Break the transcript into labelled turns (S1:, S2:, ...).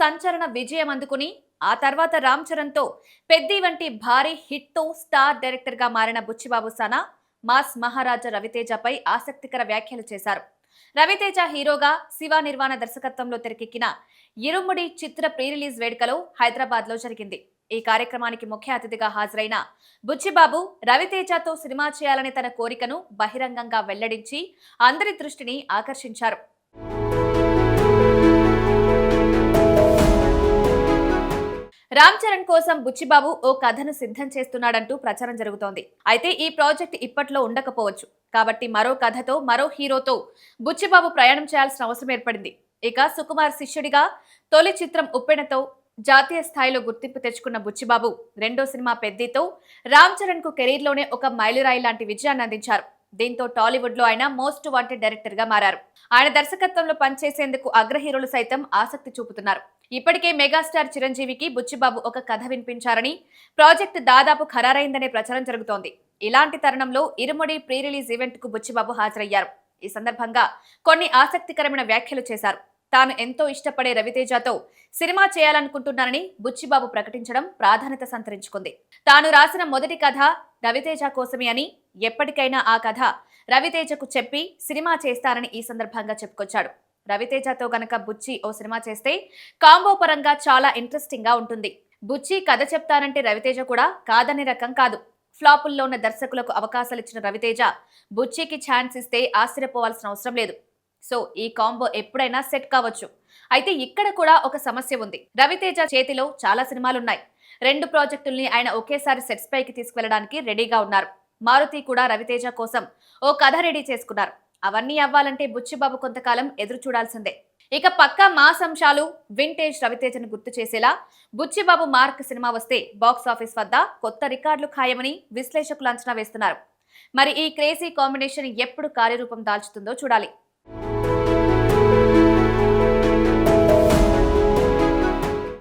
S1: సంచలన విజయం అందుకుని ఆ తర్వాత రామ్ చరణ్ తో పెద్ది వంటి భారీ హిట్ తో స్టార్ డైరెక్టర్ గా మారిన బుచ్చిబాబు సనా మాస్ మహారాజా రవితేజపై ఆసక్తికర వ్యాఖ్యలు చేశారు. రవితేజ హీరోగా శివ నిర్వాణ దర్శకత్వంలో తెరకెక్కిన ఇరుముడి చిత్ర ప్రీ రిలీజ్ వేడుకలో హైదరాబాద్ లో జరిగింది. ఈ కార్యక్రమానికి ముఖ్య అతిథిగా హాజరైన బుచ్చిబాబు రవితేజతో సినిమా చేయాలనే తన కోరికను బహిరంగంగా వెల్లడించి అందరి దృష్టిని ఆకర్షించారు. రామ్ చరణ్ కోసం బుచ్చిబాబు ఓ కథను సిద్ధం చేస్తున్నాడంటూ ప్రచారం జరుగుతోంది. అయితే ఈ ప్రాజెక్ట్ ఇప్పట్లో ఉండకపోవచ్చు. కాబట్టి మరో కథతో మరో హీరోతో బుచ్చిబాబు ప్రయాణం చేయాల్సిన అవసరం ఏర్పడింది. ఇక సుకుమార్ శిష్యుడిగా తొలి చిత్రం ఉప్పెనతో జాతీయ స్థాయిలో గుర్తింపు తెచ్చుకున్న బుచ్చిబాబు రెండో సినిమా పెద్దితో రామ్ చరణ్ కు కెరీర్ లోనే ఒక మైలురాయి లాంటి విజయాన్ని అందించారు. దీంతో టాలీవుడ్ లో ఆయన మోస్ట్ వాంటెడ్ డైరెక్టర్ గా మారారు. ఆయన దర్శకత్వంలో పనిచేసేందుకు అగ్ర హీరోలు సైతం ఆసక్తి చూపుతున్నారు. ఇప్పటికే మెగాస్టార్ చిరంజీవికి బుచ్చిబాబు ఒక కథ వినిపించారని, ప్రాజెక్టు దాదాపు ఖరారైందనే ప్రచారం జరుగుతోంది. ఇలాంటి తరుణంలో ఇరుముడి ప్రీ రిలీజ్ ఈవెంట్ కు బుచ్చిబాబు హాజరయ్యారు. ఈ సందర్భంగా కొన్ని ఆసక్తికరమైన వ్యాఖ్యలు చేశారు. తాను ఎంతో ఇష్టపడే రవితేజతో సినిమా చేయాలనుకుంటున్నానని బుచ్చిబాబు ప్రకటించడం ప్రాధాన్యత సంతరించుకుంది. తాను రాసిన మొదటి కథ రవితేజ కోసమే అని, ఎప్పటికైనా ఆ కథ రవితేజకు చెప్పి సినిమా చేస్తానని ఈ సందర్భంగా చెప్పుకొచ్చాడు. రవితేజతో గనక బుచ్చి ఓ సినిమా చేస్తే కాంబో పరంగా చాలా ఇంట్రెస్టింగ్ గా ఉంటుంది. బుచ్చి కథ చెప్తానంటే రవితేజ కూడా కాదనే రకం కాదు. ఫ్లాపుల్లో ఉన్న దర్శకులకు అవకాశాలు ఇచ్చిన రవితేజ బుచ్చికి ఛాన్స్ ఇస్తే ఆశ్చర్యపోవాల్సిన అవసరం లేదు. సో ఈ కాంబో ఎప్పుడైనా సెట్ కావచ్చు. అయితే ఇక్కడ కూడా ఒక సమస్య ఉంది. రవితేజ చేతిలో చాలా సినిమాలున్నాయి. 2 ప్రాజెక్టుల్ని ఆయన ఒకేసారి సెట్స్ పైకి తీసుకువెళ్లడానికి రెడీగా ఉన్నారు. మారుతి కూడా రవితేజ కోసం ఓ కథ రెడీ చేసుకున్నారు. అవన్నీ అవ్వాలంటే బుచ్చిబాబు కొంతకాలం ఎదురు చూడాల్సిందే. ఇక పక్కా మాస్ అంశాలు, వింటేజ్ రవితేజను గుర్తు చేసేలా బుచ్చిబాబు మార్క్ సినిమా వస్తే బాక్స్ ఆఫీస్ వద్ద కొత్త రికార్డులు ఖాయమని విశ్లేషకులు అంచనా వేస్తున్నారు. మరి ఈ క్రేజీ కాంబినేషన్ ఎప్పుడు కార్యరూపం దాల్చుతుందో చూడాలి.